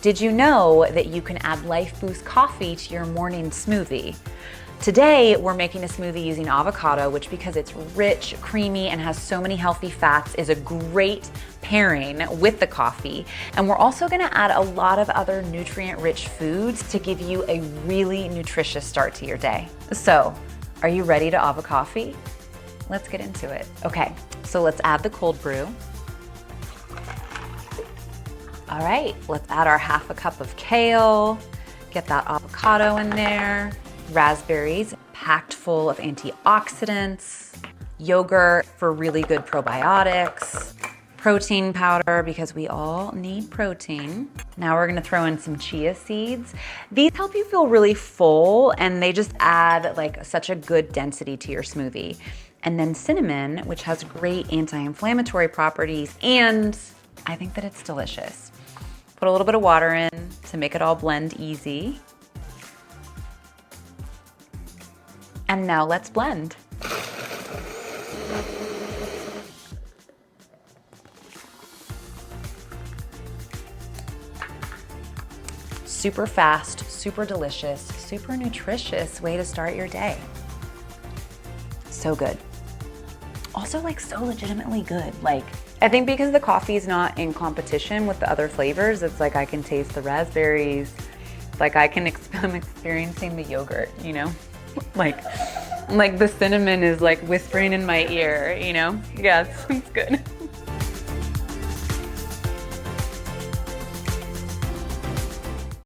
Did you know that you can add Lifeboost coffee to your morning smoothie? Today, we're making a smoothie using avocado, which because it's rich, creamy, and has so many healthy fats, is a great pairing with the coffee. And we're also gonna add a lot of other nutrient-rich foods to give you a really nutritious start to your day. So, are you ready to avo coffee? Let's get into it. Okay, so let's add the cold brew. All right, let's add our half a cup of kale, get that avocado in there, raspberries packed full of antioxidants, yogurt for really good probiotics, protein powder because we all need protein. Now we're gonna throw in some chia seeds. These help you feel really full and they just add like such a good density to your smoothie. And then cinnamon, which has great anti-inflammatory properties, and I think that it's delicious. Put a little bit of water in to make it all blend easy. And now let's blend. Super fast, super delicious, super nutritious way to start your day. So good. Also like so legitimately good. Like, I think because the coffee is not in competition with the other flavors, it's like I can taste the raspberries, like I'm experiencing the yogurt, you know? like the cinnamon is like whispering in my ear, you know? Yeah, it's good.